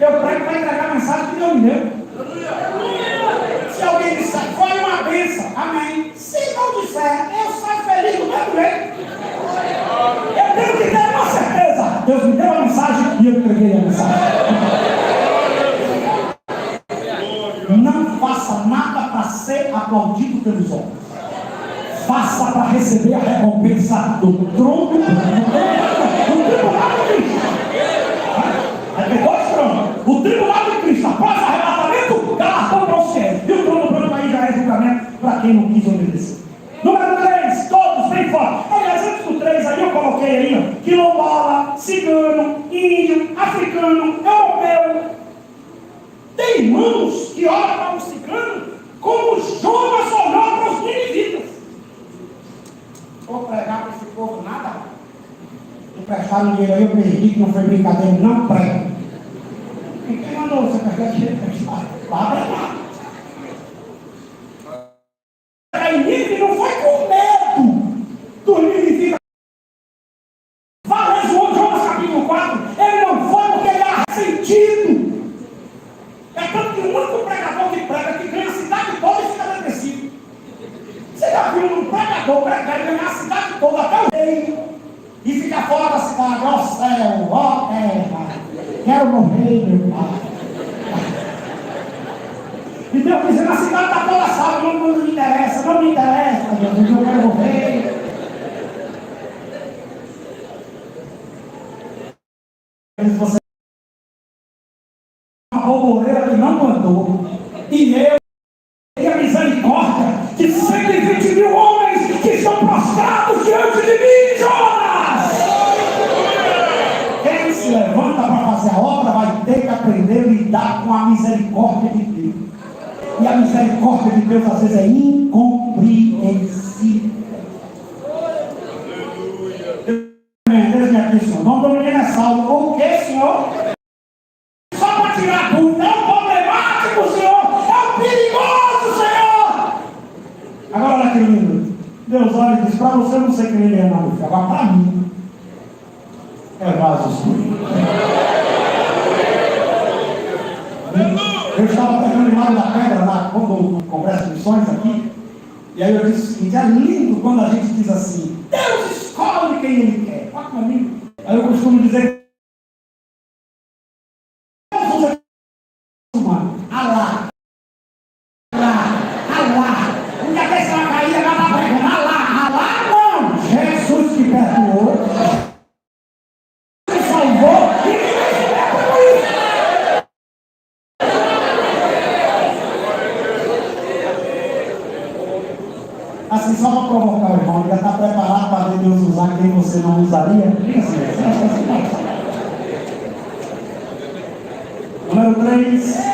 Eu prego para entregar a mensagem que Deus me deu. Se alguém disser, foi uma bênção, amém. Se não disser, eu saio feliz do mesmo jeito. Eu tenho que ter uma certeza. Deus me deu a mensagem e eu entreguei a mensagem. Não faça nada para ser aplaudido pelos homens. Faça para receber a recompensa do trono do tribunal de Cristo. Tem dois tronos. O tribunal de Cristo, após o arrebatamento, galardão para os fiéis. E o trono branco aí já é julgamento para quem não quis obedecer. Número 3, todos bem forte. Aliás, antes do 3 aí eu coloquei aí, ó, quilombola, cigano, índio, africano, europeu. Tem irmãos que olham para o cigano como Jonas olhou para os ninivitas. Vou pregar para esse povo nada. Emprestaram dinheiro aí, eu perdi, que não foi brincadeira, não prega. E quem mandou você pegar dinheiro emprestado? Vai pregar. Aí Nínive não foi com medo dos ninivitas. Valeu, Jonas capítulo 4, ele não foi porque ele era ressentido. É tanto que o único pregador que prega, que ganha a cidade toda e fica depressivo. Você já viu um pregador pregar e ganhar a cidade toda, até o rei, e ficar fora da cidade? Ó céu, ó terra, quero morrer, meu pai. E Deus dizendo: a cidade está toda salva, não me interessa, não me interessa, meu Deus, eu quero morrer. Você borboleira que não mandou, e eu e a misericórdia de 120 mil homens que estão prostrados diante de mim, Jonas. Quem se levanta para fazer a obra vai ter que aprender a lidar com a misericórdia de Deus. E a misericórdia de Deus às vezes é incompreensível. Deus me aqui, Senhor. Não domine nessa aula. O que, Senhor? Só para tirar dúvida. É um problemático, Senhor. É um perigoso, Senhor. Agora olha que lindo. Deus olha e diz: para você eu não sei quem ele é, não. Agora para mim é vaso sujo. Eu estava pegando em Lago da Pedra, lá, no Congresso de Missões aqui, e aí eu disse o seguinte: é lindo quando a gente diz assim, Deus escolhe quem Ele quer. Olha que lindo. Aí eu costumo dizer, Deus usa humano, Alá. Onde é que essa caída vai estar pregando? Alá não! Jesus que perdoou, que salvou, e que vai por isso. Assim, só para provocar o irmão, ele já está preparado para ver Deus usar quem você não usaria? Diga assim, você acha assim? Número 3.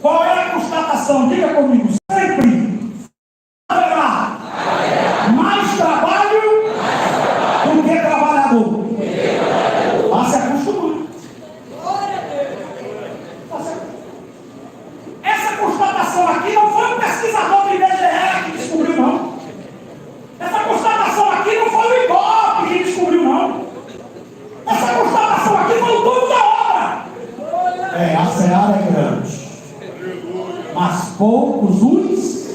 Qual é a constatação? Diga comigo, sempre haverá mais trabalho do que trabalhador. Vá se acostumando. Essa constatação aqui não foi um pesquisador do IBGE que descobriu, não. Essa constatação aqui não foi o IBOP que descobriu, não. Essa constatação aqui foi o dono da obra. A seara é grande, mas poucos os.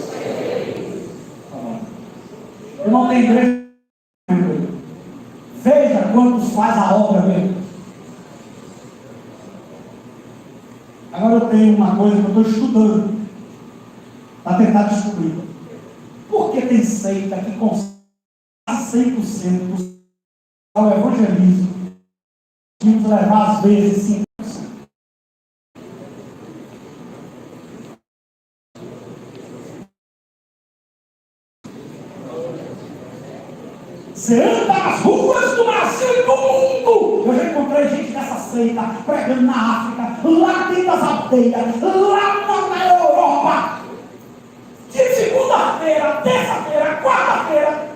Eu não tenho igreja. Veja quantos faz a obra mesmo. Agora eu tenho uma coisa que eu estou estudando para tentar descobrir. Por que tem seita que consegue 100% ao evangelismo e nos levar às vezes 5%? Você anda nas ruas do Brasil e do mundo. Eu já encontrei gente dessa seita pregando na África, lá dentro das aldeias, lá na Europa. De segunda-feira, terça-feira, quarta-feira.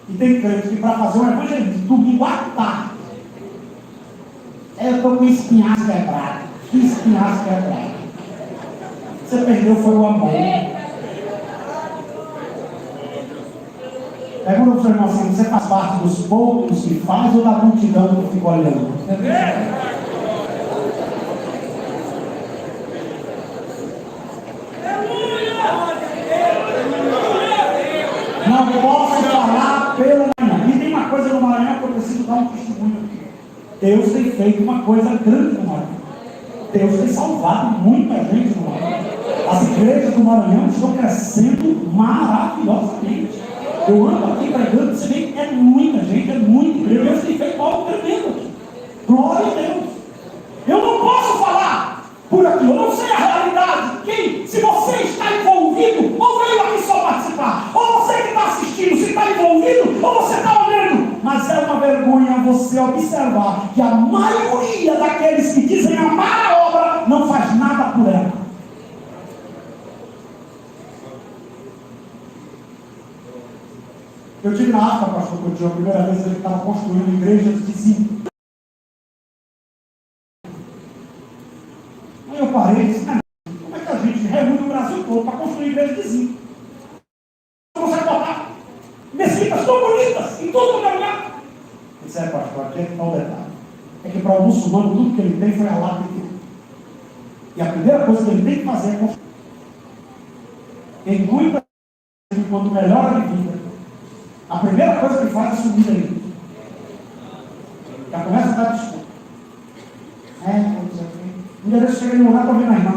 E tem crente que para fazer um evangelismo, domingo à tarde. Eu estou com espinhaço quebrado. Que espinhaço quebrado? Você perdeu foi o amor. Pergunta para o seu irmão assim: você faz parte dos poucos que faz ou da multidão que fica olhando? Não posso falar pelo Maranhão. E tem uma coisa no Maranhão que eu preciso dar um testemunho aqui. Deus tem feito uma coisa grande no Maranhão. Deus tem salvado muita gente no Maranhão. As igrejas do Maranhão estão crescendo maravilhosamente. Eu ando aqui pregando, você vê que é muita gente, é muita igreja. Deus tem feito algo tremendo aqui. Glória a Deus. Eu não posso falar por aqui, eu não sei a realidade. Quem, se você está envolvido, ou veio aqui só participar, ou você que está assistindo, se está envolvido, ou você está olhando. Mas é uma vergonha você observar que a maioria daqueles que dizem amar a obra não faz nada por ela. Eu tive na África, pastor Coutinho, a primeira vez ele estava construindo igrejas de 5. Aí eu parei e disse: como é que a gente reúne o Brasil todo para construir igrejas de 5? Você consegue botar mesquitas tão bonitas em todo lugar? Ele disse: pastor, aqui é que está o detalhe. É que para o muçulmano tudo que ele tem foi a lata dele. E a primeira coisa que ele tem que fazer é construir. Tem muita gente, quando melhora de vida, a primeira coisa que faz é subir dele. Já começa a dar desculpa. Um dia eu cheguei no lugar para ver na irmã.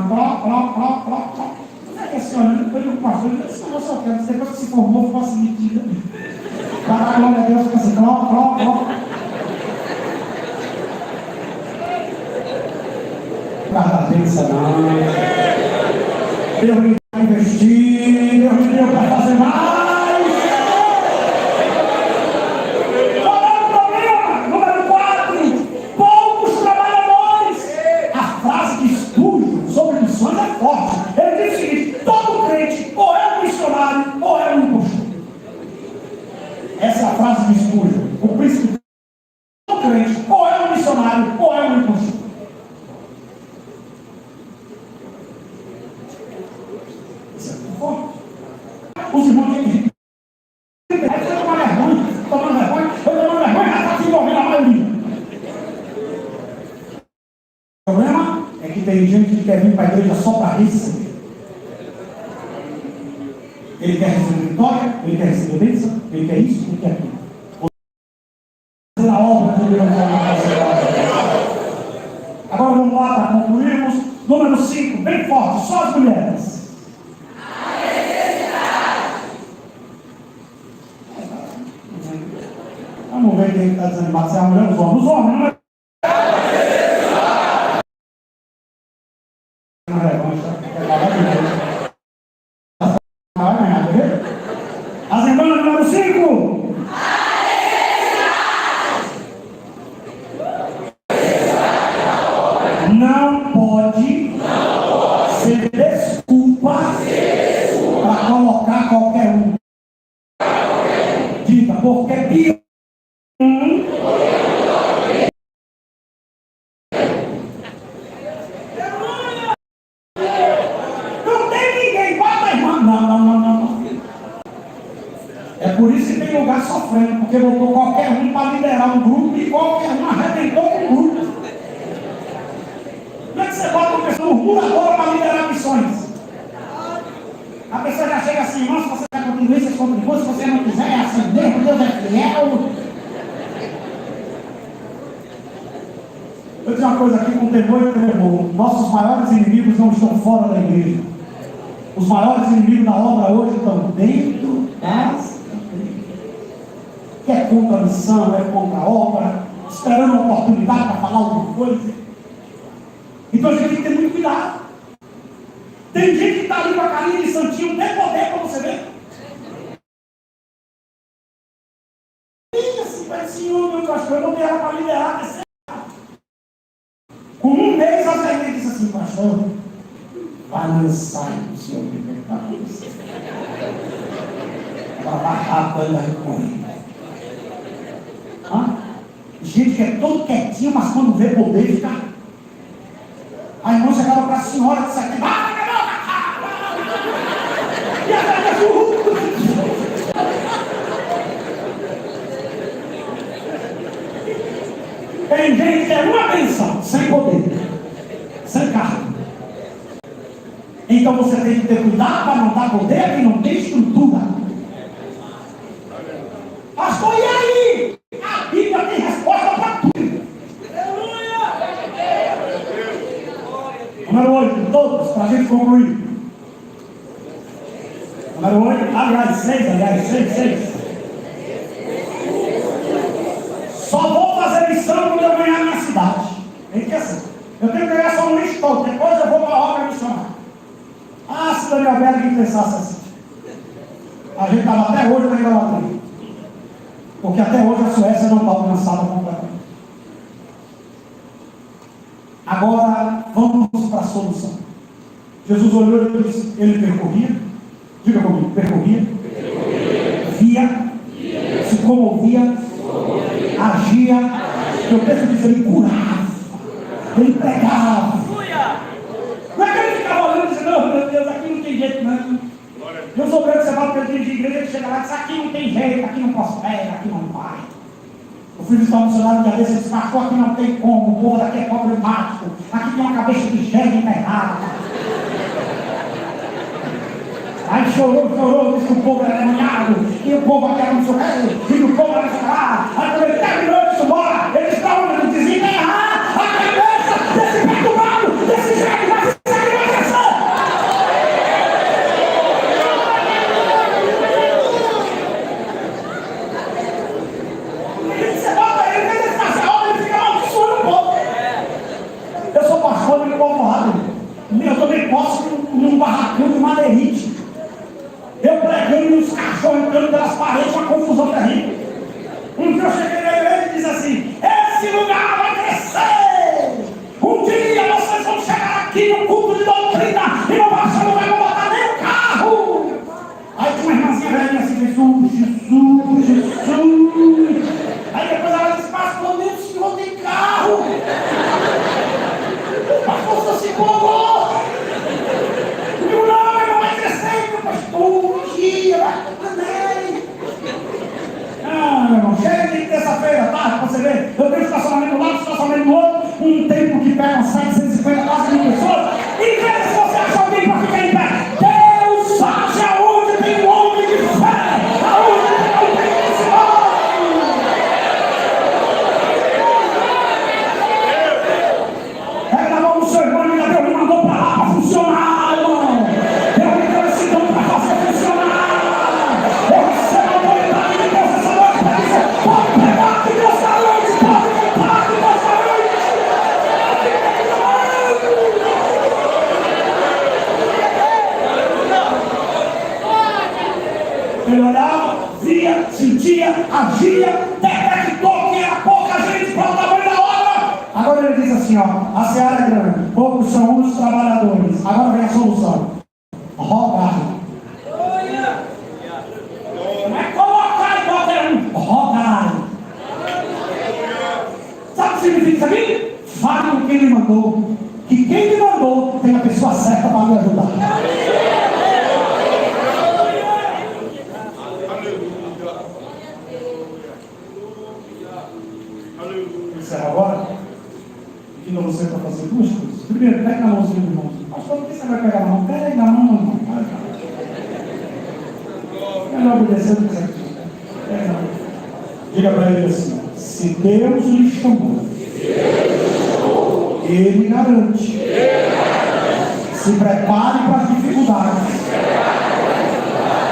Não é que assim, olhando depois do pastor, ele disse: não, só quero. Depois que se formou, ficou assim metida. Para a glória a Deus, fica assim, Guarda a bênção, não. Deus me deu para investir, Deus me deu para fazer mais. Ele diz o seguinte: todo crente ou é um missionário ou é um impostor. Essa é a frase de Spurgeon. O príncipe: todo crente ou é um missionário ou é um impostor. Isso é muito forte. Os irmãos têm que tomar vergonha, tem gente que quer vir para a igreja só para receber. Ele quer receber vitória, ele quer receber bênção, ele quer isso, ele quer aquilo. Fazer a obra que ele não vai fazer. Agora vamos lá para concluirmos. Número 5, bem forte, só as mulheres. Vamos ver quem está desanimado, se é a mulher ou os homens. Os homens, não é? As irmãs, número 5. Não pode ser desculpa para colocar qualquer um. Diga, porque pior. Não tem ninguém, bota a irmã. Não. É por isso que tem lugar sofrendo, porque botou qualquer um para liderar um grupo e qualquer um arrebentou com o grupo. Como é que você bota uma pessoa murmuradora para liderar missões? A pessoa já chega assim, irmão, se você quer contribuir, você contribui, se você não quiser, é assim mesmo, Deus é fiel. Eu vou dizer uma coisa aqui com temor e tremor. Nossos maiores inimigos não estão fora da igreja. Os maiores inimigos da obra hoje estão dentro das igrejas. Que é contra a missão, é contra a obra, esperando uma oportunidade para falar alguma coisa. Então a gente tem que ter muito cuidado. Tem gente que está ali com a carinha de santinho, tem poder para você ver. E assim, parece meu pastor, eu não tenho ela para liderar. Com um mês, a gente disse assim, pastor, vai lançar o Senhor libertar você. Para barrar quando recorre. Gente que é todo quietinho, mas quando vê poder, fica. A irmã chegava para a senhora e disse aqui, e a velha tem gente que é uma bênção, sem poder, sem carne. Então você tem que ter cuidado para não dar poder a quem não tem estrutura. Pastor, e aí? A Bíblia tem resposta para tudo. Número 8, todos, para a gente concluir. Número 8, aliás, 6. Só vou fazer missão quando eu ganhar a minha cidade. Tem que ser assim. Eu tenho que ganhar só um estou, depois eu vou para a obra missionária. Se Daniel Berg que pensasse assim. A gente estava até hoje na idolatria. Porque até hoje a Suécia não está alcançada completamente. Agora, vamos para a solução. Jesus olhou e disse, ele percorria, diga comigo, percorria, via, se comovia, agia, eu penso que ele curava, ele pregava. Não é que ele ficava olhando e dizendo, não, meu Deus, aqui não tem jeito não. Eu sou grande, você vai para a igreja, ele chega lá e diz, aqui não tem jeito, aqui não prospera, aqui não vai. Eu fui visitar um missionário de cabeça e disse, pastor, aqui não tem como, o povo daqui é problemático, aqui tem uma cabeça de gênio enterrada. Aí chorou, disse que o povo era demoniado, e o povo aqui era não sei o que, e o povo era lá. Aí quando ele terminou de embora, ele disse, para onde ele dizia, enterrar a cabeça desse perturbado, desse gênio, vai se sair, vai crescer. Você bota ele, quando ele está sem obra, ele fica amaldiçoando o povo. Eu sou pastor de povoado, eu também posso num barracão de madeirite. Eu pregando e os cachorros entrando pelas paredes, uma confusão terrível. Um dia eu cheguei nele e disse assim, esse lugar vai crescer! Um dia vocês vão chegar aqui no culto de doutrina e não vai botar nem o carro! Aí tinha uma irmãzinha velhinha assim, Jesus. Aí depois ela disse, pastor, nem o senhor tem carro! Pastor, você se empolgou! Não vai crescer, meu pastor! Meu irmão, chega de terça-feira, tá? Você vê, eu tenho estacionamento lá, estacionamento do outro, um tempo que pega 750, quase 1.000 pessoas. sentia, agia, detectou que era pouca gente para o tamanho da obra. Agora ele diz assim, ó, a seara é grande, poucos são os trabalhadores. Agora vem a solução: rogar. Não é colocar em qualquer um, rogar. Sabe o que significa isso aqui? Fale com quem lhe mandou, que quem lhe mandou tem a pessoa certa para lhe ajudar. Encerra agora. Pedindo a você para fazer duas coisas. Primeiro, pega na mãozinha do irmão. Pastor, por que você vai pegar na mão? Pega na mão, irmão. Melhor obedecer do que você pega na mão. Diga para ele assim: se Deus lhe chamou, Ele garante. Se prepare para as dificuldades,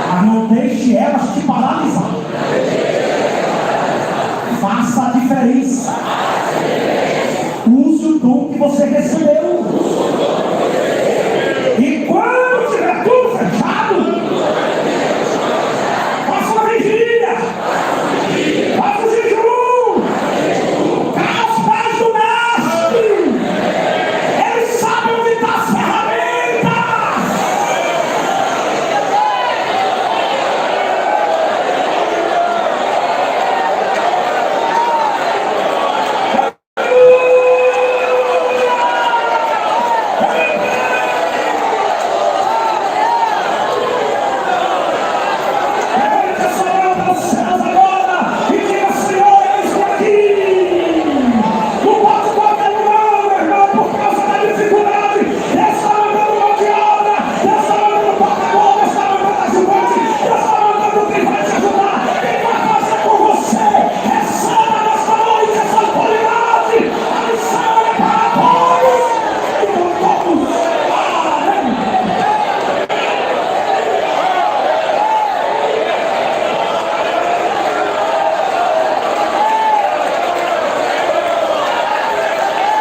mas não deixe elas te paralisar.